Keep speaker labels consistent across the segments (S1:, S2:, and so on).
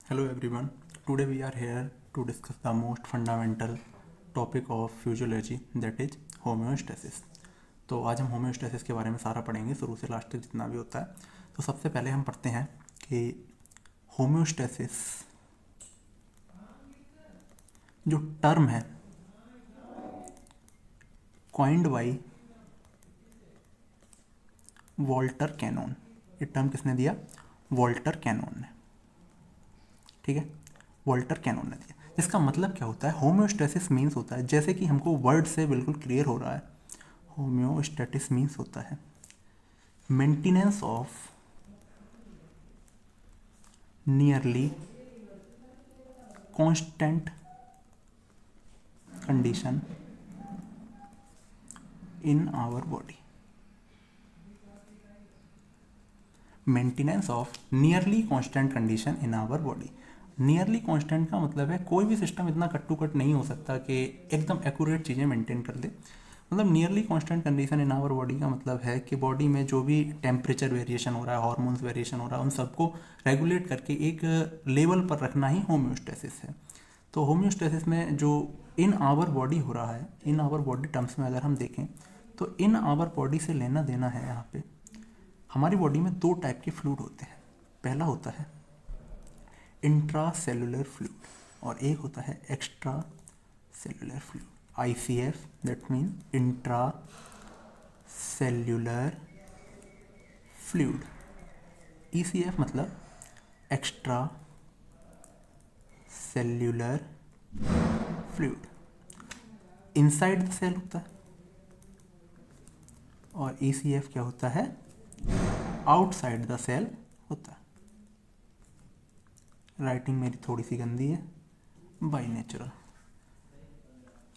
S1: Hello everyone. Today we are here to discuss the most fundamental topic of physiology that is homeostasis. तो आज हम homeostasis के बारे में सारा पढ़ेंगे शुरू से लास्ट तक जितना भी होता है। तो सबसे पहले हम पढ़ते हैं कि होम्योस्टेसिस जो टर्म है कॉइंड बाय वॉल्टर कैनॉन। ये टर्म किसने दिया? वॉल्टर कैनॉन ने। ठीक है, वॉल्टर कैनॉन ने दिया। इसका मतलब क्या होता है? होम्योस्टेसिस मीन्स होता है, जैसे कि हमको वर्ड से बिल्कुल क्लियर हो रहा है, होम्योस्टेटिस मीन्स होता है maintenance of nearly constant condition in our body. Maintenance of nearly constant condition in our body. Nearly constant का मतलब है कोई भी सिस्टम इतना कट टू कट नहीं हो सकता कि एकदम एक्यूरेट चीज़ें मेंटेन कर दे। मतलब nearly constant condition in our body का मतलब है कि बॉडी में जो भी टेम्परेचर वेरिएशन हो रहा है, हार्मोन्स वेरिएशन हो रहा है, उन सबको रेगुलेट करके एक लेवल पर रखना ही होम्योस्टेसिस है। तो होम्योस्टेसिस में जो इन आवर बॉडी हो रहा है, इन आवर बॉडी टर्म्स में अगर हम देखें तो इन आवर बॉडी से लेना देना है। यहाँ पे हमारी बॉडी में दो टाइप के फ्लूइड होते हैं। पहला होता है इंट्रा सेलुलर फ्लूइड और एक होता है extra cellular fluid, ICF, that mean intra cellular fluid. ECF मतलब extra cellular fluid, inside the cell होता है। और ECF क्या होता है? आउटसाइड द सेल होता है। राइटिंग मेरी थोड़ी सी गंदी है, बाय नेचुरल।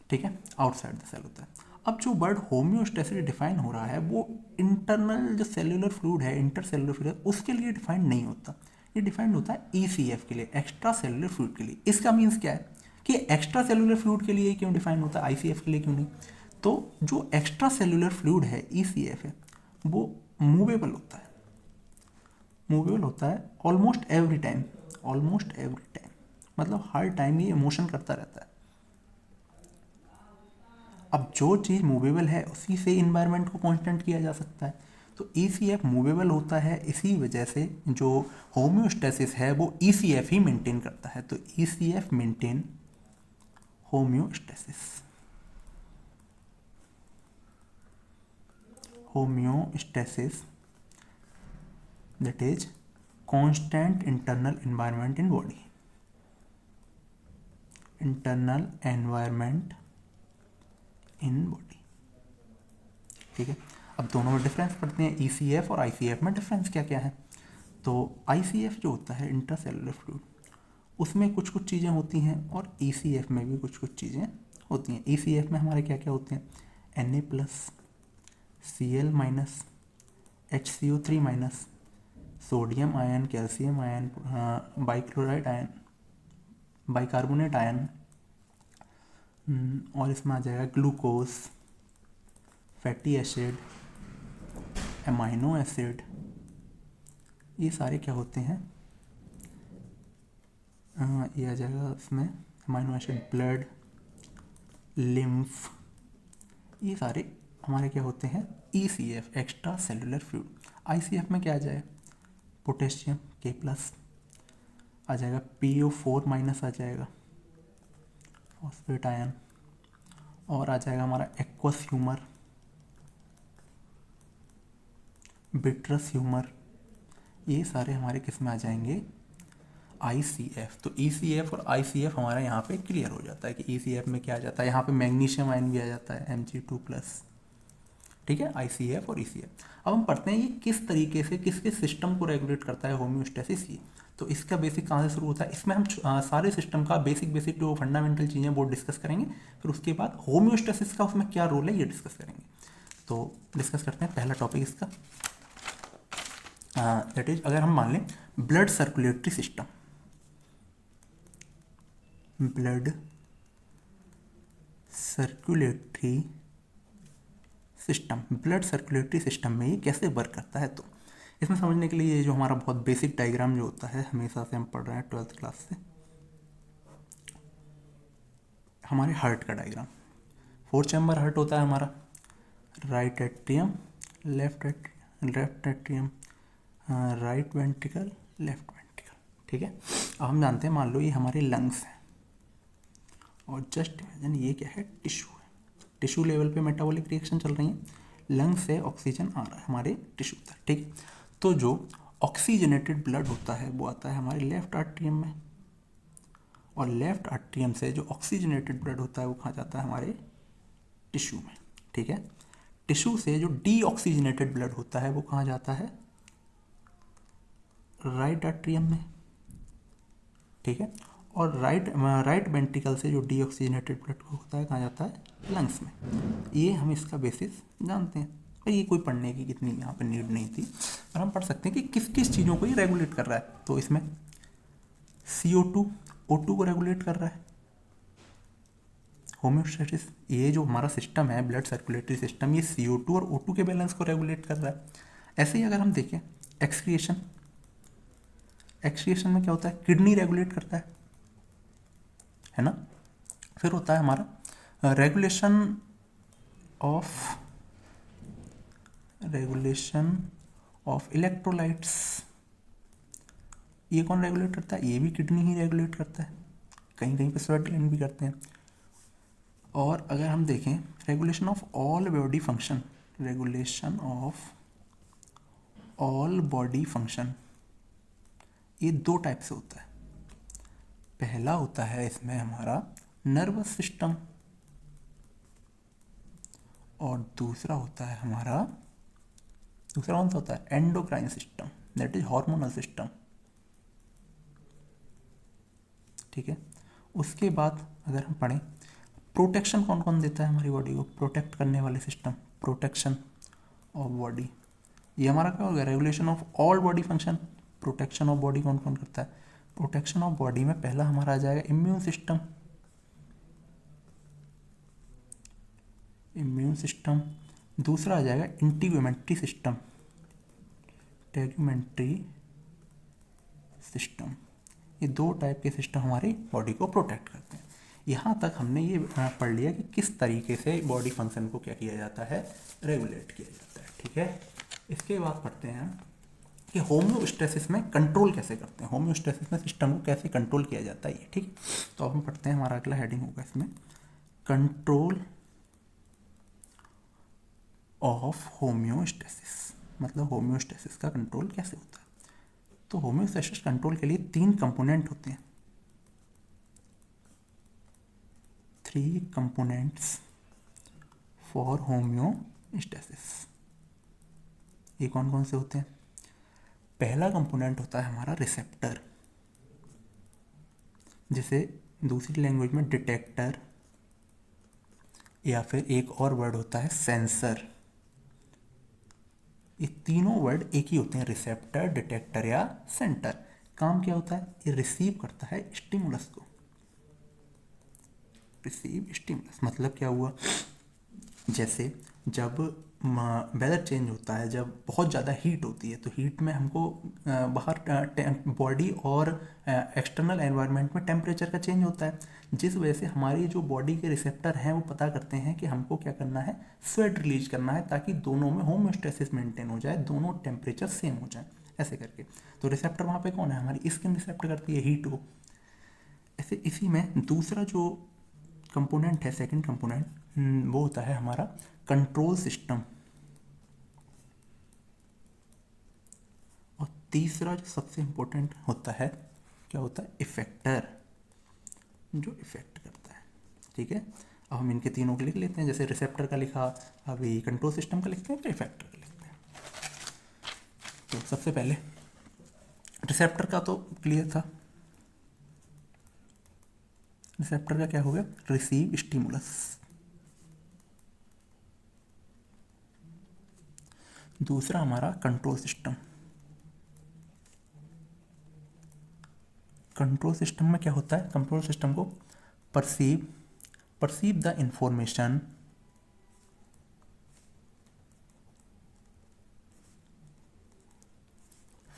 S1: ठीक है, आउटसाइड द सेल होता है। अब जो वर्ड होम्योस्टेसिस डिफाइन हो रहा है वो इंटरनल जो सेल्यूलर फ्लूइड है, इंटर सेल्यूलर फ्लूइड है, उसके लिए डिफाइंड नहीं होता। ये डिफाइंड होता है ECF के लिए, एक्स्ट्रा सेल्यूलर फ्लूइड के लिए। इसका मीन्स क्या है कि एक्स्ट्रा सेल्यूलर फ्लूइड के लिए क्यों डिफाइंड होता है, ICF के लिए क्यों नहीं? तो जो एक्स्ट्रा सेल्यूलर फ्लूइड है, ECF है, वो मूवेबल होता है। मूवेबल होता है almost every time, almost every time मतलब हर टाइम ये मोशन करता रहता है। अब जो चीज़ मूवेबल है उसी से इन्वायरमेंट को कांस्टेंट किया जा सकता है। तो ECF मूवेबल होता है, इसी वजह से जो होम्योस्टेसिस है वो ECF ही मेंटेन करता है। तो ECF maintain homeostasis. Homeostasis that is constant internal environment in body, internal environment in body। ठीक है, अब दोनों में डिफरेंस पढ़ते हैं, ECF और ICF में डिफरेंस क्या क्या है। तो ICF जो होता है इंट्रासेलुलर फ्लूइड, उसमें कुछ कुछ चीज़ें होती हैं और ECF में भी कुछ कुछ चीज़ें होती हैं। ECF में हमारे क्या क्या होते हैं? Na+, Cl-, HCO3-, sodium ion, calcium ion, bichloride ion, bicarbonate ion, और इसमें आ जाएगा glucose, fatty acid, amino acid. ये सारे क्या होते हैं? ये आ जाएगा इसमें एमाइनो एसिड, ब्लड, लिम्फ, ये सारे हमारे क्या होते हैं? ECF, extra cellular fluid. ICF में क्या आ जाएगा? पोटेशियम K+ आ जाएगा, PO4- आ जाएगा, फॉस्फेट आयन, और आ जाएगा हमारा एक्वस ह्यूमर, बिट्रस ह्यूमर। ये सारे हमारे किस में आ जाएंगे? ICF। तो ECF और ICF हमारा यहाँ पे क्लियर हो जाता है कि ECF में क्या आ जाता है। यहाँ पे मैग्नीशियम आयन भी आ जाता है, Mg2+। ठीक है, ICF और ECF। अब हम पढ़ते हैं ये किस तरीके से किसके सिस्टम को रेगुलेट करता है होम्योस्टेसिस ही। तो इसका बेसिक कहाँ से शुरू होता है? इसमें हम सारे सिस्टम का बेसिक जो फंडामेंटल चीज़ें वो डिस्कस करेंगे, फिर उसके बाद होम्योस्टेसिस का उसमें क्या रोल है ये डिस्कस करेंगे। तो डिस्कस करते हैं पहला टॉपिक इसका, दैट इज अगर हम मान लें blood circulatory system. Blood circulatory system में ये कैसे वर्क करता है? तो इसमें समझने के लिए ये जो हमारा बहुत बेसिक डायग्राम जो होता है, हमेशा से हम पढ़ रहे हैं 12th क्लास से, हमारे हार्ट का डायग्राम। 4 चैम्बर हार्ट होता है हमारा, right atrium, left atrium, right ventricle, left ventricle, ठीक है। अब हम जानते हैं, मान लो ये हमारे लंग्स हैं और जस्ट इमेजिन ये क्या है, टिश्यू है। टिश्यू लेवल पे मेटाबॉलिक रिएक्शन चल रही है, लंग्स से ऑक्सीजन आ रहा है हमारे टिश्यू तक, ठीक है। तो जो ऑक्सीजनेटेड ब्लड होता है वो आता है हमारे लेफ्ट आर्ट्रियम में, और लेफ्ट आर्ट्रियम से जो ऑक्सीजनेटेड ब्लड होता है वो कहाँ जाता है, हमारे टिश्यू में, ठीक है। टिश्यू से जो डीऑक्सीजनेटेड ब्लड होता है वो कहाँ जाता है, राइट आर्ट्रियम में, ठीक है। और राइट वेंट्रिकल से जो डीऑक्सीजनेटेड ब्लड होता है कहाँ जाता है, लंग्स में। ये हम इसका बेसिस जानते हैं, और ये कोई पढ़ने की कितनी यहाँ पे नीड नहीं थी, पर हम पढ़ सकते हैं कि किस किस चीज़ों को ये रेगुलेट कर रहा है। तो इसमें CO2 O2 को रेगुलेट कर रहा है, होम्योस्टेसिस, ये जो हमारा सिस्टम है ब्लड सर्कुलेटरी सिस्टम, ये CO2 और O2 के बैलेंस को रेगुलेट कर रहा है। ऐसे ही अगर हम देखें एक्सक्रिएशन, एक्सक्रिएशन में क्या होता है, किडनी रेगुलेट करता है ना। फिर होता है हमारा रेगुलेशन ऑफ इलेक्ट्रोलाइट्स, ये कौन रेगुलेट करता है, ये भी किडनी ही रेगुलेट करता है, कहीं कहीं पे स्वेट ग्लैंड भी करते हैं। और अगर हम देखें regulation of all body function, regulation of all body function, ये 2 टाइप से होता है। पहला होता है इसमें हमारा नर्वस सिस्टम, और दूसरा होता है हमारा, दूसरा कौन सा होता है, endocrine system, that is hormonal system, ठीक है। उसके बाद अगर हम पढ़ें प्रोटेक्शन कौन कौन देता है हमारी बॉडी को, प्रोटेक्ट करने वाले सिस्टम, प्रोटेक्शन ऑफ बॉडी, ये हमारा क्या होगा, regulation of all body function. Protection of body कौन कौन करता है, प्रोटेक्शन ऑफ बॉडी में पहला हमारा आ जाएगा इम्यून सिस्टम, इम्यून सिस्टम। दूसरा आ जाएगा इंटीग्यूमेंट्री सिस्टम, टेग्यूमेंट्री सिस्टम। ये 2 टाइप के सिस्टम हमारी बॉडी को प्रोटेक्ट करते हैं। यहाँ तक हमने ये पढ़ लिया कि किस तरीके से बॉडी फंक्शन को क्या किया जाता है, रेगुलेट किया जाता है, ठीक है। इसके बाद पढ़ते हैं कि होम्योस्टेसिस में कंट्रोल कैसे करते हैं, होम्योस्टेसिस में सिस्टम को कैसे कंट्रोल किया जाता है ये, ठीक। तो अब हम पढ़ते हैं, हमारा अगला हेडिंग होगा इसमें कंट्रोल ऑफ होम्योस्टेसिस, मतलब होम्योस्टेसिस का कंट्रोल कैसे होता है। तो होम्योस्टेसिस कंट्रोल के लिए 3 कंपोनेंट होते हैं, 3 कंपोनेंट्स फॉर होम्योस्टेसिस। ये कौन कौन से होते हैं, पहला कंपोनेंट होता है हमारा रिसेप्टर, जिसे दूसरी लैंग्वेज में डिटेक्टर, या फिर एक और वर्ड होता है सेंसर। ये तीनों वर्ड एक ही होते हैं, रिसेप्टर, डिटेक्टर या सेंटर। काम क्या होता है, ये रिसीव करता है स्टिमुलस को, रिसीव स्टिमुलस मतलब क्या हुआ, जैसे जब वेदर चेंज होता है, जब बहुत ज़्यादा हीट होती है, तो हीट में हमको बाहर बॉडी और एक्सटर्नल एनवायरनमेंट में टेम्परेचर का चेंज होता है, जिस वजह से हमारी जो बॉडी के रिसेप्टर हैं वो पता करते हैं कि हमको क्या करना है, स्वेट रिलीज करना है, ताकि दोनों में होम्योस्टेसिस मेंटेन हो जाए, दोनों टेम्परेचर सेम हो जाए, ऐसे करके। तो रिसेप्टर वहाँ पे कौन है, हमारी स्किन रिसेप्ट करती है हीट को। ऐसे इसी में दूसरा जो कंपोनेंट है, सेकंड कंपोनेंट, वो होता है हमारा कंट्रोल सिस्टम। और तीसरा जो सबसे इंपॉर्टेंट होता है, क्या होता है, इफेक्टर, जो इफेक्ट करता है, ठीक है। अब हम इनके तीनों को लिख लेते हैं, जैसे रिसेप्टर का लिखा, अभी कंट्रोल सिस्टम का लिखते हैं, फिर इफेक्टर का लिखते हैं। तो सबसे पहले रिसेप्टर का तो क्लियर था, रिसेप्टर का क्या हो गया, रिसीव स्टिमुलस। दूसरा हमारा कंट्रोल सिस्टम, कंट्रोल सिस्टम में क्या होता है, कंट्रोल सिस्टम को परसीव द इंफॉर्मेशन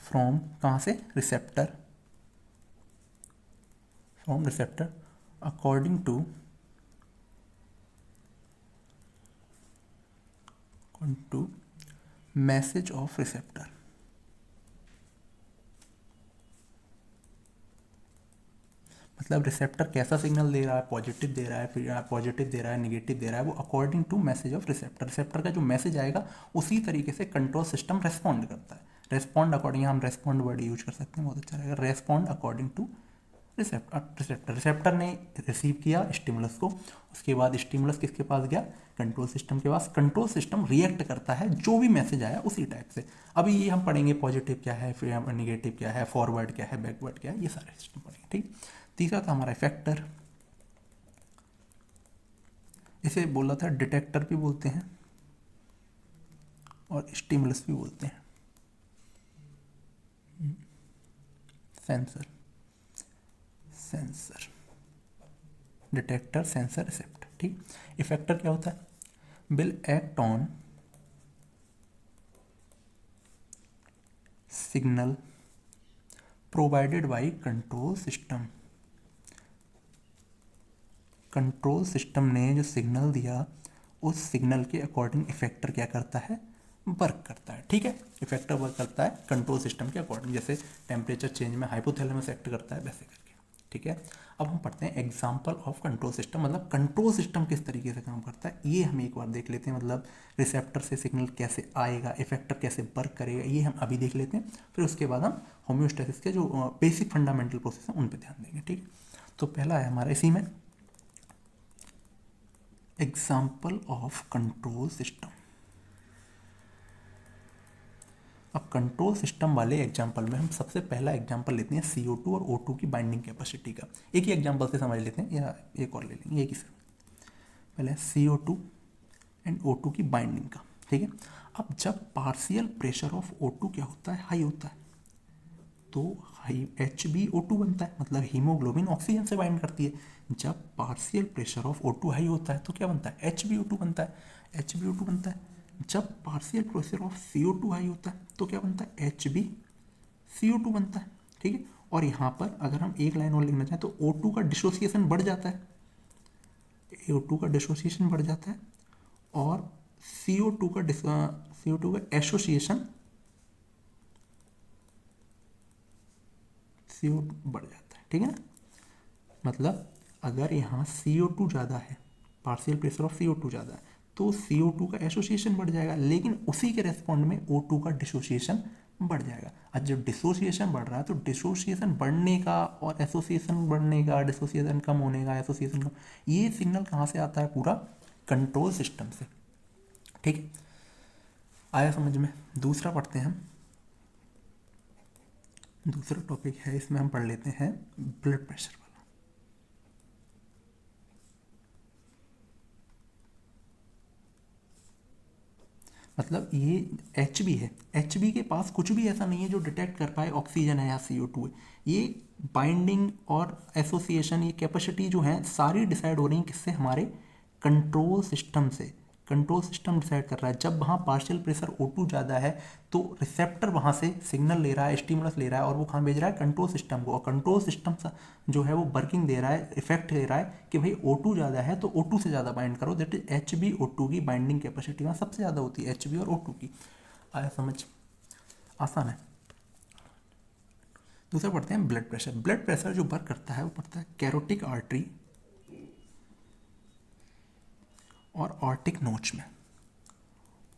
S1: फ्रॉम कहाँ से, receptor, from receptor according to message of receptor. मतलब रिसेप्टर कैसा सिग्नल दे रहा है, पॉजिटिव दे रहा है, फिर पॉजिटिव दे रहा है, नेगेटिव दे रहा है, वो according to message of receptor. Receptor का जो मैसेज आएगा उसी तरीके से कंट्रोल सिस्टम रेस्पॉन्ड करता है। रेस्पॉन्ड अकॉर्डिंग, हम रेस्पॉन्ड वर्ड यूज कर सकते हैं, बहुत अच्छा रहेगा। Respond according two receptor. Receptor ने रिसीव किया स्टिमुलस को, उसके बाद स्टिमुलस किसके पास गया, कंट्रोल सिस्टम के पास। कंट्रोल सिस्टम रिएक्ट करता है जो भी मैसेज आया उसी टाइप से। अभी ये हम पढ़ेंगे पॉजिटिव क्या है, फिर नेगेटिव क्या है, फॉरवर्ड क्या है, बैकवर्ड क्या है, ये सारे सिस्टम पढ़ेंगे। ठीक, तीसरा था हमारा इफेक्टर। इसे बोला था डिटेक्टर भी बोलते हैं और स्टिमुलस भी बोलते हैं। Sensor, detector, sensor, receptor. ठीक, इफेक्टर क्या होता है, will act on signal provided by control system. Control system ने जो सिग्नल दिया उस सिग्नल के अकॉर्डिंग इफेक्टर क्या करता है, वर्क करता है। ठीक है, इफेक्टर वर्क करता है कंट्रोल सिस्टम के अकॉर्डिंग, जैसे टेम्परेचर चेंज में हाइपोथैलेमस एक्ट करता है वैसे करके। ठीक है, अब हम पढ़ते हैं एग्जांपल ऑफ कंट्रोल सिस्टम, मतलब कंट्रोल सिस्टम किस तरीके से काम करता है ये हम एक बार देख लेते हैं। मतलब रिसेप्टर से सिग्नल कैसे आएगा, इफेक्टर कैसे वर्क करेगा, ये हम अभी देख लेते हैं। फिर उसके बाद हम होम्योस्टेसिस के जो बेसिक फंडामेंटल प्रोसेस हैं उन पर ध्यान देंगे। ठीक, तो पहला है हमारा इसी में एग्जाम्पल ऑफ कंट्रोल सिस्टम। अब कंट्रोल सिस्टम वाले एग्जाम्पल में हम सबसे पहला एग्जाम्पल लेते हैं CO2 और O2 की बाइंडिंग कैपेसिटी का। एक ही एग्जाम्पल से समझ लेते हैं या एक और ले लेंगे, एक ही से। पहले CO2 एंड O2 की बाइंडिंग का। ठीक है, अब जब पार्शियल प्रेशर ऑफ O2 क्या होता है, हाई होता है, तो हाई HbO2 बनता है, मतलब हीमोग्लोबिन ऑक्सीजन से बाइंड करती है। जब partial pressure of O2 high होता है तो क्या बनता है, HbO2 बनता है, HbO2 बनता है। जब partial pressure of CO2 high होता है तो क्या बनता है, HbCO2 बनता है। ठीक है, और यहाँ पर अगर हम एक लाइन और लिखना चाहें तो O2 का डिसोसिएशन बढ़ जाता है, O2 का डिसोसिएशन बढ़ जाता है और CO2 का एसोसिएशन CO बढ़ जाता है। ठीक है ना, मतलब अगर यहाँ CO2 ज़्यादा है, पार्शियल प्रेशर ऑफ CO2 ज़्यादा है तो CO2 का एसोसिएशन बढ़ जाएगा, लेकिन उसी के रेस्पॉन्ड में O2 का डिसोसिएशन बढ़ जाएगा। अब जब डिसोसिएशन बढ़ रहा है तो डिसोसिएशन बढ़ने का और एसोसिएशन बढ़ने का, डिसोसिएशन कम होने का, एसोसिएशन कम, ये सिग्नल कहाँ से आता है, पूरा कंट्रोल सिस्टम से। ठीक है, आया समझ में। दूसरा पढ़ते हैं हम, दूसरा टॉपिक है, इसमें हम पढ़ लेते हैं ब्लड प्रेशर वाला। मतलब ये HB है, HB के पास कुछ भी ऐसा नहीं है जो डिटेक्ट कर पाए ऑक्सीजन है या CO2 है। ये बाइंडिंग और एसोसिएशन, ये कैपेसिटी जो है सारी डिसाइड हो रही है किससे, हमारे कंट्रोल सिस्टम से। कंट्रोल सिस्टम डिसाइड कर रहा है। जब वहाँ पार्शियल प्रेशर O2 ज़्यादा है तो रिसेप्टर वहाँ से सिग्नल ले रहा है, स्टिमुलस ले रहा है और वो कहाँ भेज रहा है, कंट्रोल सिस्टम को। और कंट्रोल सिस्टम जो है वो वर्किंग दे रहा है, इफेक्ट दे रहा है कि भाई O2 ज़्यादा है तो O2 से ज़्यादा बाइंड करो। दैट इज HbO2 की बाइंडिंग कैपेसिटी वहाँ सबसे ज़्यादा होती है, HB और O2 की। आया समझ, आसान है। दूसरा पढ़ते हैं ब्लड प्रेशर। ब्लड प्रेशर जो वर्क करता है वो पड़ता है कैरोटिक आर्टरी और ऑर्टिक नोच में।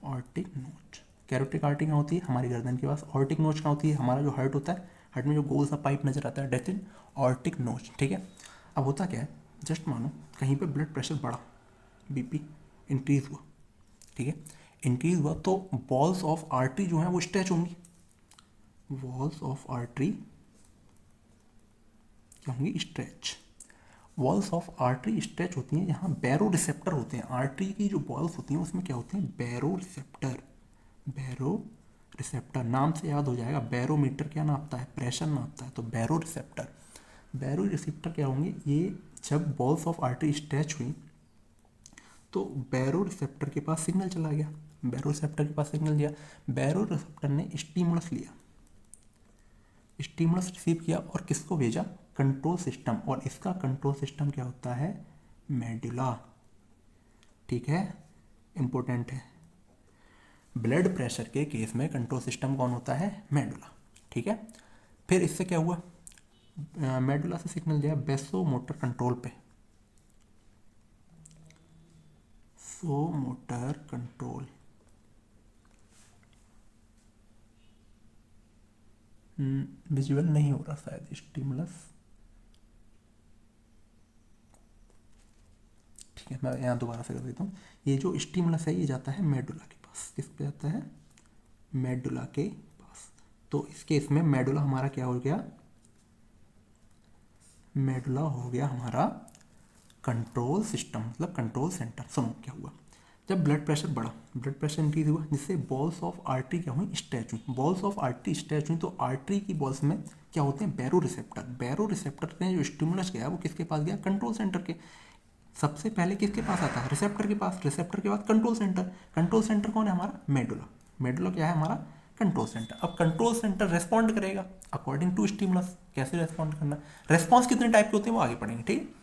S1: ऑर्टिक नोच, कैरोटिक आर्टरी कहाँ होती है, हमारी गर्दन के पास। ऑर्टिक नोच कहाँ होती है, हमारा जो हार्ट होता है, हार्ट में जो गोल सा पाइप नजर आता है, डेट इन ऑर्टिक नोच। ठीक है, अब होता क्या है, जस्ट मानो कहीं पे ब्लड प्रेशर बढ़ा, BP इंक्रीज हुआ। ठीक है, इंक्रीज हुआ तो वॉल्स ऑफ आर्टरी जो है वो स्ट्रेच होंगी। वॉल्स ऑफ आर्टरी क्या होंगी, stretch. Walls of artery stretch होती हैं, यहाँ बैरो रिसेप्टर होते हैं। आर्टरी की जो वॉल्स होती हैं उसमें क्या होते हैं, बैरो रिसेप्टर। बैरो रिसेप्टर नाम से याद हो जाएगा, बैरोमीटर क्या नापता है, प्रेशर नापता है, तो बैरो रिसेप्टर। बैरो रिसेप्टर क्या होंगे, ये जब वॉल्स ऑफ आर्टरी स्ट्रेच हुई तो बैरो रिसेप्टर के पास सिग्नल चला गया। बैरो रिसेप्टर के पास सिग्नल दिया, बैरो रिसेप्टर ने स्टिमुलस लिया। स्टिमुलस रिसीव किया और किसको भेजा, कंट्रोल सिस्टम, और इसका कंट्रोल सिस्टम क्या होता है, मेडुला। ठीक है, इंपॉर्टेंट है। ब्लड प्रेशर के केस में कंट्रोल सिस्टम कौन होता है, मेडुला। ठीक है, फिर इससे क्या हुआ, मेडुला से सिग्नल दिया बेसो मोटर कंट्रोल पे, सो मोटर कंट्रोल, विजुअल नहीं हो रहा शायद, स्टिमुलस। ठीक है, मैं यहाँ दोबारा से कर देता हूँ। ये जो स्टिमुलस है ये जाता है मेडुला के पास, किस पे जाता है, मेडुला के पास। तो इस केस में मेडुला हमारा क्या हो गया, मेडुला हो गया हमारा कंट्रोल सिस्टम, मतलब कंट्रोल सेंटर। सुनो क्या हुआ, जब ब्लड प्रेशर बढ़ा, ब्लड प्रेशर इंक्रीज हुआ, जिससे बॉल्स ऑफ आर्टरी क्या हुई, स्ट्रेच हुई। बॉल्स ऑफ आर्टरी स्ट्रेच हुई तो आर्टरी की बॉल्स में क्या होते हैं, बैरो रिसेप्टर। बैरो रिसेप्टर ने जो स्टिमुलस गया वो किसके पास गया, कंट्रोल सेंटर के। सबसे पहले किसके पास आता है, रिसेप्टर के पास, रिसेप्टर के बाद कंट्रोल सेंटर। कंट्रोल सेंटर कौन है हमारा, मेडुला। मेडुला क्या है हमारा, कंट्रोल सेंटर। अब कंट्रोल सेंटर रेस्पॉन्ड करेगा अकॉर्डिंग टू स्टिमुलस। कैसे रेस्पॉन्ड करना, रेस्पॉन्स कितने टाइप के होते हैं वो आगे पढ़ेंगे। ठीक,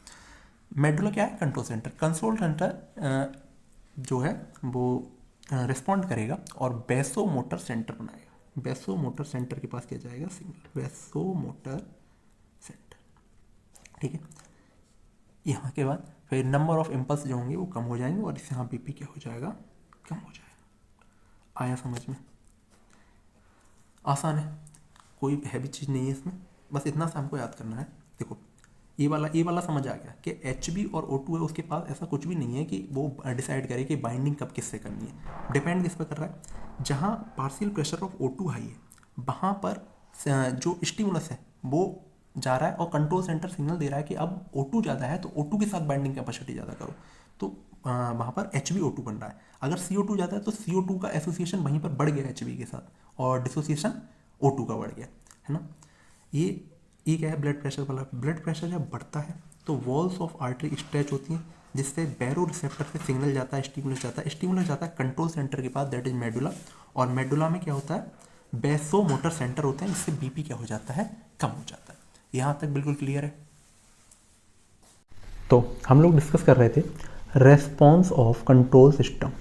S1: मेडुला क्या है, कंट्रोल सेंटर। कंट्रोल सेंटर जो है वो रिस्पॉन्ड करेगा और बेसो मोटर सेंटर बनाएगा। बेसो मोटर सेंटर के पास क्या जाएगा, सिग्नल, बेसो मोटर सेंटर। ठीक है, यहाँ के बाद फिर नंबर ऑफ इम्पल्स जो होंगे वो कम हो जाएंगे और इससे यहाँ बीपी क्या हो जाएगा, कम हो जाएगा। आया समझ में, आसान है, कोई हैवी चीज़ नहीं है इसमें, बस इतना सा हमको याद करना है। देखो ये वाला समझ आ गया कि HB और O2 है, उसके पास ऐसा कुछ भी नहीं है कि वो डिसाइड करे कि बाइंडिंग कब किससे करनी है। डिपेंड किस पर कर रहा है, जहाँ partial pressure of O2 high है वहाँ पर जो स्टिमुलस है वो जा रहा है और कंट्रोल सेंटर सिग्नल दे रहा है कि अब O2 ज़्यादा है तो O2 के साथ बाइंडिंग कैपेसिटी ज़्यादा करो, तो वहाँ पर HbO2 बन रहा है। अगर CO2 ज़्यादा है तो CO2 का एसोसिएशन वहीं पर बढ़ गया HB के साथ और डिसोसिएशन O2 का बढ़ गया, है ना। ये क्या है, ब्लड प्रेशर वाला। ब्लड प्रेशर जब बढ़ता है तो वॉल्स ऑफ आर्टरी स्ट्रेच होती हैं, जिससे बैरो रिसेप्टर से सिग्नल जाता है, स्टिमुलस जाता है, स्टिमुलस जाता है कंट्रोल सेंटर के पास, दैट इज मेडुला। और मेडुला में क्या होता है, बेसो मोटर सेंटर होते हैं, जिससे बीपी क्या हो जाता है, कम हो जाता है। यहाँ तक बिल्कुल क्लियर है। तो हम लोग डिस्कस कर रहे थे रेस्पॉन्स ऑफ कंट्रोल सिस्टम।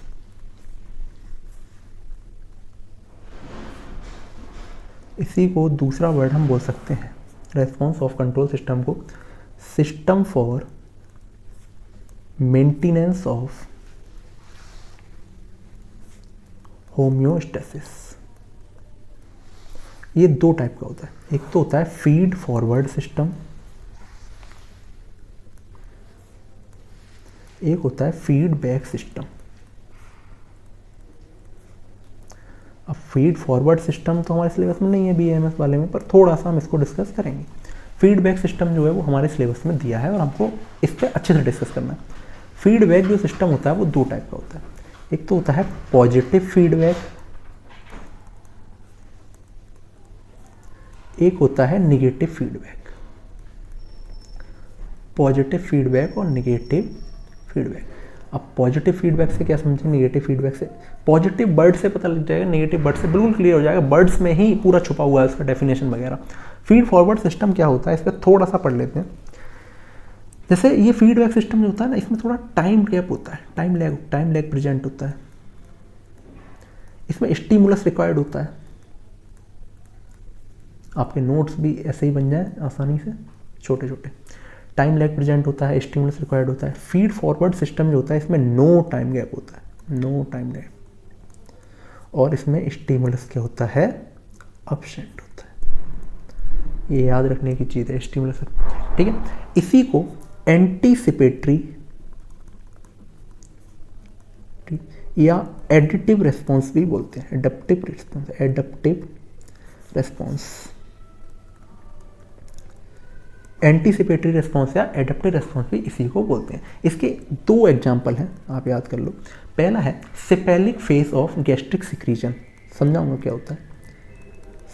S1: इसी को दूसरा वर्ड हम बोल सकते हैं, रेस्पॉन्स ऑफ कंट्रोल सिस्टम को system for maintenance of homeostasis. ये दो टाइप का होता है, एक तो होता है फीड फॉरवर्ड सिस्टम, एक होता है फीडबैक सिस्टम। अब फीड फॉरवर्ड सिस्टम तो हमारे सिलेबस में नहीं है BAMS वाले में, पर थोड़ा सा हम इसको डिस्कस करेंगे। फीडबैक सिस्टम जो है वो हमारे सिलेबस में दिया है और हमको इस पर अच्छे से डिस्कस करना है। फीडबैक जो सिस्टम होता है वो दो टाइप का होता है, एक तो होता है पॉजिटिव फीडबैक, एक होता है निगेटिव फीडबैक। पॉजिटिव फीडबैक और निगेटिव फीडबैक। अब पॉजिटिव फीडबैक से क्या समझें, निगेटिव फीडबैक से, पॉजिटिव वर्ड से पता लग जाएगा, निगेटिव वर्ड से बिल्कुल क्लियर हो जाएगा, वर्ड्स में ही पूरा छुपा हुआ है उसका डेफिनेशन वगैरह। फीड फॉरवर्ड सिस्टम क्या होता है, इस पर थोड़ा सा पढ़ लेते हैं। जैसे ये फीडबैक सिस्टम जो होता है ना, इसमें थोड़ा टाइम गैप होता है, टाइम लैग प्रेजेंट होता है। इसमें स्टिमुलस रिक्वायर्ड होता है, आपके नोट्स भी ऐसे ही बन जाए आसानी से, छोटे छोटे। टाइम लैग प्रेजेंट होता है, स्टिमुलस रिक्वायर्ड होता है। फीड फॉरवर्ड सिस्टम जो होता है इसमें नो टाइम गैप होता है, नो टाइम गैप, और इसमें स्टिमुलस क्या होता है, अब्सेंट होता है। ये याद रखने की चीज़ है, स्टिमुलस, ठीक है। इसी को एंटीसिपेटरी या एडिटिव रेस्पॉन्स भी बोलते हैं, adaptive response, adaptive response. Anticipatory response या एडप्टिव रेस्पॉन्स भी इसी को बोलते हैं। इसके दो एग्जाम्पल हैं, आप याद कर लो। पहला है सिपेलिक फेज ऑफ गैस्ट्रिक सिक्रीजन, समझाऊंगा क्या होता है।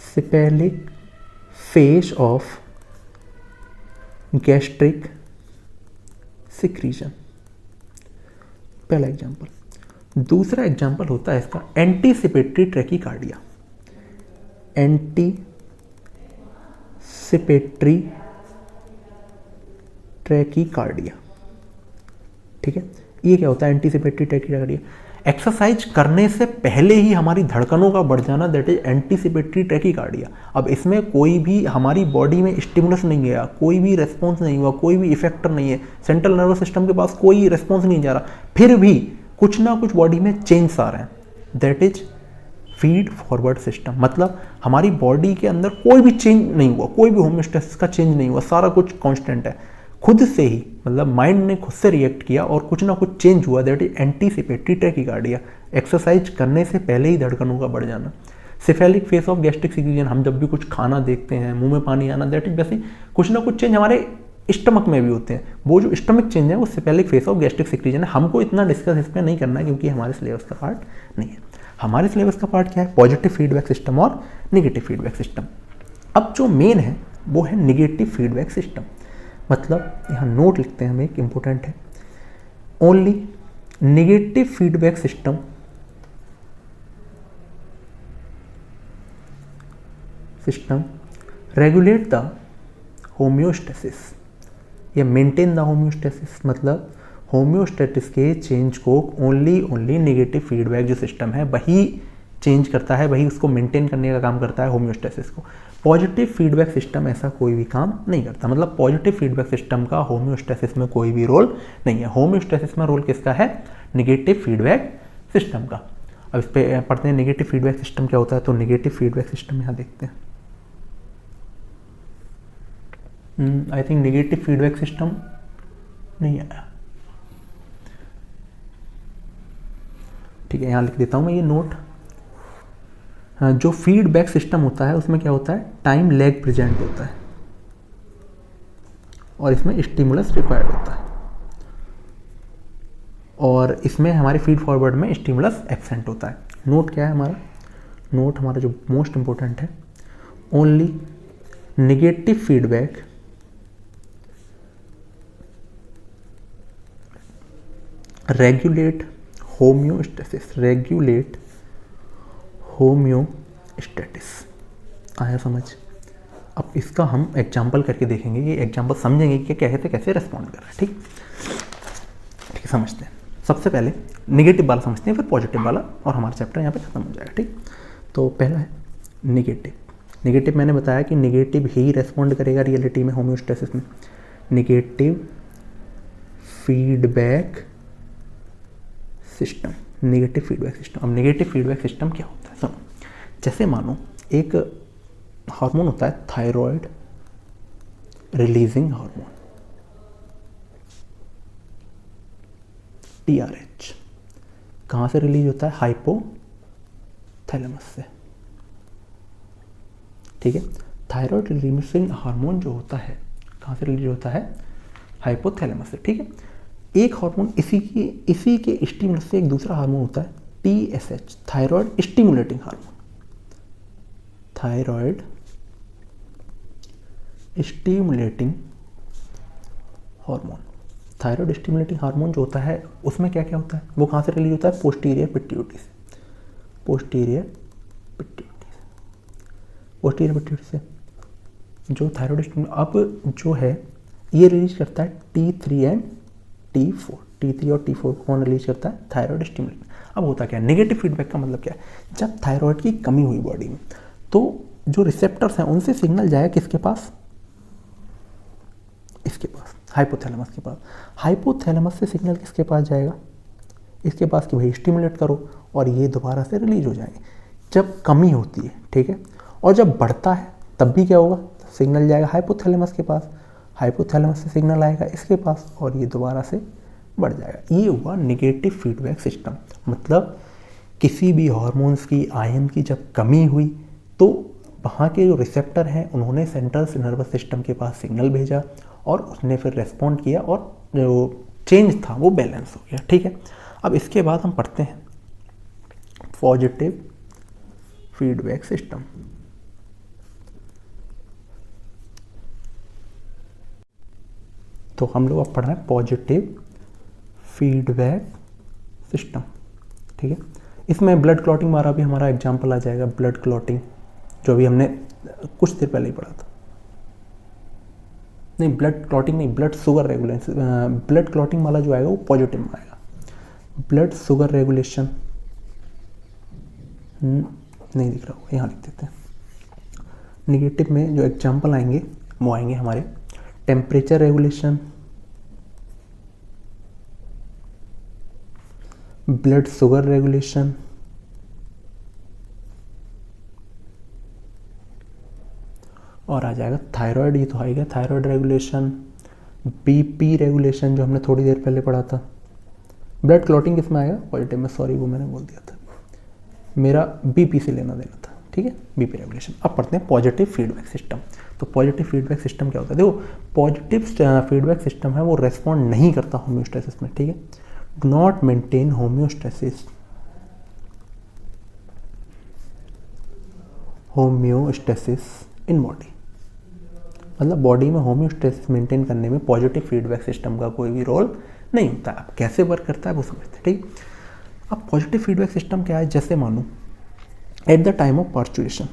S1: सिपेलिक फेज ऑफ गैस्ट्रिक सिक्रीजन, पहला एग्जाम्पल। दूसरा एग्जाम्पल होता है इसका एंटीसिपेटरी ट्रैकीकार्डिया। Anticipatory tachycardia. ठीक है, ये क्या होता है एंटीसिपेटरी ट्रैकीकार्डिया? एक्सरसाइज करने से पहले ही हमारी धड़कनों का बढ़ जाना, दैट इज एंटीसिपेटरी ट्रैकीकार्डिया। अब इसमें कोई भी हमारी बॉडी में स्टिमुलस नहीं गया, कोई भी रेस्पॉन्स नहीं हुआ, कोई भी इफेक्टर नहीं है, सेंट्रल नर्वस सिस्टम के पास कोई रेस्पॉन्स नहीं जा रहा, फिर भी कुछ ना कुछ बॉडी में चेंज आ रहे हैं, that is feed forward system. मतलब हमारी बॉडी के अंदर कोई भी चेंज नहीं हुआ, कोई भी होम्योस्टेसिस का चेंज नहीं हुआ, सारा कुछ कांस्टेंट है, खुद से ही, मतलब माइंड ने खुद से रिएक्ट किया और कुछ ना कुछ चेंज हुआ, that is anticipatory tachycardia. Exercise करने से पहले ही धड़कनों का बढ़ जाना। सिफेलिक फेस ऑफ गैस्ट्रिक सिक्रीजन, हम जब भी कुछ खाना देखते हैं, मुंह में पानी आना, दैट इज वैसे कुछ ना कुछ चेंज हमारे स्टमक में भी होते हैं। वो जो स्टमक चेंज है वो सिफेलिक फेस ऑफ गैस्ट्रिक सिक्रीजन है। हमको इतना डिस्कस इसमें नहीं करना है क्योंकि हमारे सिलेबस का पार्ट नहीं है। हमारे सिलेबस का पार्ट क्या है? पॉजिटिव फीडबैक सिस्टम और निगेटिव फीडबैक सिस्टम। अब जो मेन है वो है निगेटिव फीडबैक सिस्टम। मतलब यहाँ नोट लिखते हैं हम, एक इम्पोर्टेंट है, only negative feedback system regulate the homeostasis या मेंटेन द होम्योस्टेसिस। मतलब होम्योस्टेसिस के चेंज को ओनली नेगेटिव फीडबैक जो सिस्टम है वही चेंज करता है, वही उसको मेंटेन करने का काम करता है होम्योस्टेसिस को। पॉजिटिव फीडबैक सिस्टम ऐसा कोई भी काम नहीं करता। मतलब पॉजिटिव फीडबैक सिस्टम का होम्योस्टेसिस में कोई भी रोल नहीं है। होम्योस्टेसिस में रोल किसका है? निगेटिव फीडबैक सिस्टम का। अब इस पे पढ़ते हैं निगेटिव फीडबैक सिस्टम क्या होता है। तो निगेटिव फीडबैक सिस्टम यहाँ देखते हैं। I think negative feedback system नहीं आया, ठीक है, यहाँ लिख देता हूँ मैं ये नोट। जो फीडबैक सिस्टम होता है उसमें क्या होता है? टाइम लैग प्रेजेंट होता है और इसमें स्टिमुलस रिक्वायर्ड होता है, और इसमें हमारे फीड फॉरवर्ड में स्टिमुलस एब्सेंट होता है। नोट क्या है हमारा? नोट हमारा जो मोस्ट इंपॉर्टेंट है, only negative feedback regulate homeostasis. आया समझ? अब इसका हम एग्जाम्पल करके देखेंगे, ये एग्जाम्पल समझेंगे कि कैसे रेस्पॉन्ड कर रहे हैं। ठीक है, समझते हैं। सबसे पहले निगेटिव वाला समझते हैं, फिर पॉजिटिव वाला, और हमारा चैप्टर यहाँ पे खत्म हो जाएगा। ठीक, तो पहला है निगेटिव मैंने बताया कि निगेटिव ही रेस्पॉन्ड करेगा रियलिटी में होम्योस्टेसिस में। Negative feedback system. अब निगेटिव फीडबैक सिस्टम क्या होता है? सुनो, जैसे मानो एक हार्मोन होता है थायराइड रिलीजिंग हार्मोन, TRH। कहाँ से रिलीज होता है? हाइपोथैलेमस से। ठीक है, थायराइड रिलीजिंग हार्मोन जो होता है कहाँ से रिलीज होता है? हाइपोथैलेमस से। ठीक है, एक हार्मोन इसी के स्टिमुलस से एक दूसरा हार्मोन होता है TSH, thyroid stimulating hormone. Thyroid stimulating hormone जो होता है उसमें क्या क्या होता है? वो कहाँ से रिलीज होता है? पोस्टीरियर पिट्यूटरी से। जो थायराइड अब जो है ये रिलीज करता है T3 एंड T4। T3 और T4 कौन रिलीज करता है? Thyroid stimulating. अब होता क्या है? नेगेटिव फीडबैक का मतलब क्या है? जब थायराइड की कमी हुई बॉडी में तो जो रिसेप्टर्स हैं उनसे सिग्नल जाएगा किसके पास? इसके पास, हाइपोथैलेमस के पास। हाइपोथैलेमस से सिग्नल किसके पास जाएगा? इसके पास कि भाई स्टिमुलेट करो, और ये दोबारा से रिलीज हो जाएंगे जब कमी होती है। ठीक है, और जब बढ़ता है तब भी क्या होगा? सिग्नल जाएगा हाइपोथैलेमस के पास, हाइपोथैलेमस से सिग्नल आएगा इसके पास, और ये दोबारा से बढ़ जाएगा। ये हुआ निगेटिव फीडबैक सिस्टम। मतलब किसी भी हार्मोन्स की, आयन की जब कमी हुई तो वहाँ के जो रिसेप्टर हैं उन्होंने सेंट्रल नर्वस सिस्टम के पास सिग्नल भेजा और उसने फिर रेस्पॉन्ड किया और जो चेंज था वो बैलेंस हो गया। ठीक है, अब इसके बाद हम पढ़ते हैं पॉजिटिव फीडबैक सिस्टम। तो हम लोग अब पढ़ रहे हैं पॉजिटिव फीडबैक सिस्टम। ठीक है, इसमें ब्लड क्लॉटिंग वाला भी हमारा एग्जाम्पल आ जाएगा। ब्लड क्लॉटिंग जो भी हमने कुछ देर पहले ही पढ़ा था। नहीं ब्लड क्लॉटिंग नहीं, blood sugar regulation, blood clotting वाला जो आएगा वो पॉजिटिव में आएगा। ब्लड शुगर रेगुलेशन नहीं दिख रहा होगा, यहाँ लिख देते हैं। निगेटिव में जो एग्जाम्पल आएंगे वो आएंगे हमारे temperature regulation, blood sugar regulation, और आ जाएगा थायराइड, ये तो आएगा थायराइड रेगुलेशन, बीपी रेगुलेशन जो हमने थोड़ी देर पहले पढ़ा था। ब्लड क्लॉटिंग किसमें आएगा? पॉजिटिव में, सॉरी वो मैंने बोल दिया था, मेरा बीपी से लेना देना था, ठीक है, बीपी रेगुलेशन। अब पढ़ते हैं पॉजिटिव फीडबैक सिस्टम। तो पॉजिटिव फीडबैक सिस्टम क्या होता है? देखो पॉजिटिव फीडबैक सिस्टम है वो रेस्पॉन्ड नहीं करता होम्योस्टेसिस में, ठीक है, do not maintain homeostasis, homeostasis in body, मतलब बॉडी में होम्योस्टेसिस मेंटेन करने में पॉजिटिव फीडबैक सिस्टम का कोई भी रोल नहीं होता। अब कैसे वर्क करता है वो समझते हैं, ठीक। अब पॉजिटिव फीडबैक सिस्टम क्या है? जैसे मानो at the time of parturition,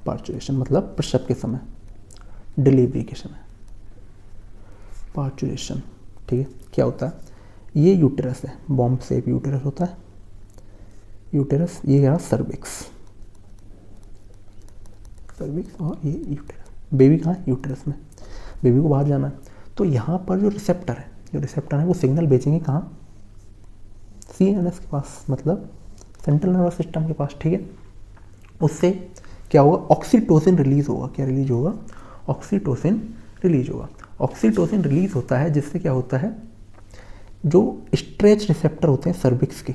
S1: parturition मतलब प्रसव के समय, डिलीवरी के समय, पार्चुरेशन, ठीक है, क्या होता है? ये यूटेरस है, बॉम्ब शेप यूटेरस होता है, यूटेरस, ये रहा सर्विक्स, सर्विक्स और ये यूटेरस, बेबी कहाँ है? यूटेरस में, बेबी को बाहर जाना है। तो यहाँ पर जो रिसेप्टर है, जो रिसेप्टर है वो सिग्नल भेजेंगे कहाँ? CNS के पास, मतलब सेंट्रल नर्वस सिस्टम के पास, ठीक है। उससे क्या होगा? ऑक्सीटोसिन रिलीज होगा। क्या रिलीज होगा? ऑक्सीटोसिन रिलीज होगा। ऑक्सीटोसिन रिलीज होता है जिससे क्या होता है, जो स्ट्रेच रिसेप्टर होते हैं सर्विक्स के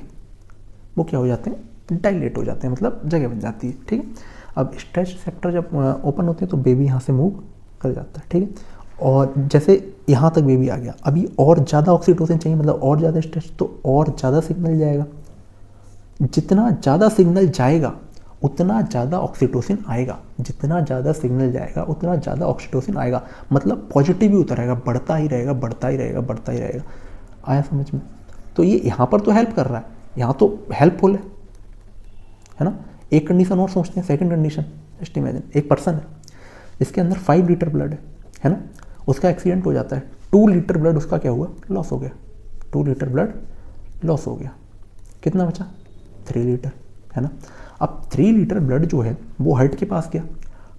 S1: वो क्या हो जाते हैं? डायलेट हो जाते हैं, मतलब जगह बन जाती है, ठीक है। अब स्ट्रेच रिसेप्टर जब ओपन होते हैं तो बेबी यहाँ से मूव कर जाता है, ठीक है। और जैसे यहाँ तक बेबी आ गया, अभी और ज़्यादा ऑक्सीटोसिन चाहिए, मतलब और ज़्यादा स्ट्रेच, तो और ज़्यादा सिग्नल जाएगा। जितना ज़्यादा सिग्नल जाएगा उतना ज़्यादा ऑक्सीटोसिन आएगा, जितना ज़्यादा सिग्नल जाएगा उतना ज़्यादा ऑक्सीटोसिन आएगा, मतलब पॉजिटिव ही होता रहेगा, बढ़ता ही रहेगा, बढ़ता ही रहेगा, बढ़ता ही रहेगा। आया समझ में? तो ये यहाँ पर तो हेल्प कर रहा है, यहाँ तो हेल्पफुल है ना। एक कंडीशन और सोचते हैं, सेकंड कंडीशन, जस्ट इमेजिन एक पर्सन है जिसके अंदर 5 लीटर ब्लड है ना, उसका एक्सीडेंट हो जाता है, 2 लीटर ब्लड उसका क्या हुआ? लॉस हो गया, 2 लीटर ब्लड लॉस हो गया। कितना बचा? 3 लीटर, है ना। अब 3 लीटर ब्लड जो है वो हार्ट के पास गया,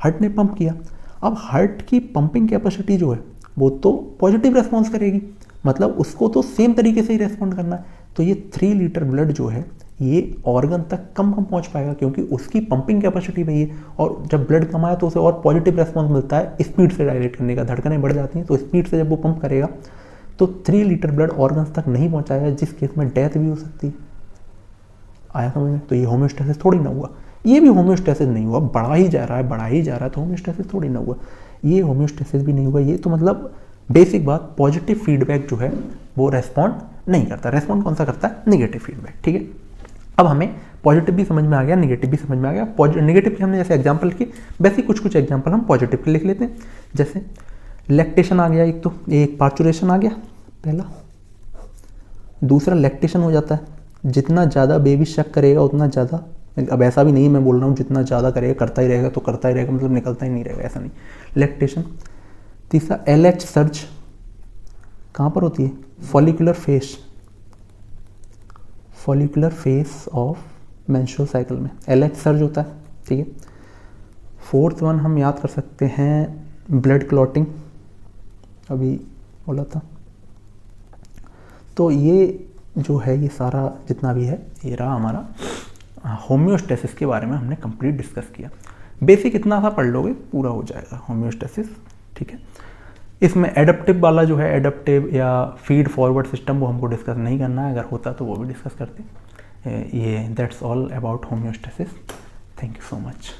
S1: हार्ट ने पंप किया। अब हार्ट की पंपिंग कैपेसिटी जो है वो तो पॉजिटिव रेस्पॉन्स करेगी, मतलब उसको तो सेम तरीके से ही रेस्पॉन्ड करना है। तो ये 3 लीटर ब्लड जो है ये ऑर्गन तक कम पहुंच पाएगा, क्योंकि उसकी पंपिंग कैपेसिटी वही है। और जब ब्लड कम आया तो उसे और पॉजिटिव रेस्पॉन्स मिलता है स्पीड से डायरेक्ट करने का, धड़कनें बढ़ जाती हैं तो स्पीड से जब वो पंप करेगा तो 3 लीटर ब्लड ऑर्गन्स तक नहीं पहुंचाएगा, जिस केस में डेथ भी हो सकती है। आया समझ में? तो ये होम्योस्टेसिस थोड़ी ना हुआ, ये भी होम्योस्टेसिस नहीं हुआ, बढ़ा ही जा रहा है, बढ़ा ही जा रहा है, तो होम्योस्टेसिस थोड़ी ना हुआ, ये होम्योस्टेसिस भी नहीं हुआ। ये तो मतलब बेसिक बात, पॉजिटिव फीडबैक जो है वो रेस्पॉन्ड नहीं करता। रेस्पॉन्ड कौन सा करता है? निगेटिव फीडबैक, ठीक है। अब हमें पॉजिटिव भी समझ में आ गया, निगेटिव भी समझ में आ गया। निगेटिव के हमने जैसे एग्जांपल की, वैसे कुछ एग्जांपल हम पॉजिटिव के लिख लेते हैं। जैसे लैक्टेशन आ गया, एक तो एक पार्चुरेशन आ गया पहला, दूसरा लैक्टेशन हो जाता है। जितना ज़्यादा बेबी शक करेगा उतना ज़्यादा, अब ऐसा भी नहीं मैं बोल रहा हूँ जितना ज़्यादा करेगा करता ही रहेगा तो करता ही रहेगा, मतलब निकलता ही नहीं रहेगा, ऐसा नहीं। लैक्टेशन। तीसरा LH सर्ज, कहाँ पर होती है? Follicular face, follicular face of menstrual cycle में LH सर्ज होता है, ठीक है। फोर्थ वन हम याद कर सकते हैं ब्लड क्लॉटिंग, अभी बोला था। तो ये जो है ये सारा जितना भी है ये रहा हमारा होम्योस्टेसिस के बारे में हमने कंप्लीट डिस्कस किया। बेसिक इतना सा पढ़ लोगे पूरा हो जाएगा होम्योस्टेसिस, ठीक है। इसमें एडप्टिव वाला जो है, एडप्टिव या फीड फॉरवर्ड सिस्टम, वो हमको डिस्कस नहीं करना है, अगर होता तो वो भी डिस्कस करते। ये that's all about homeostasis. Thank you so much.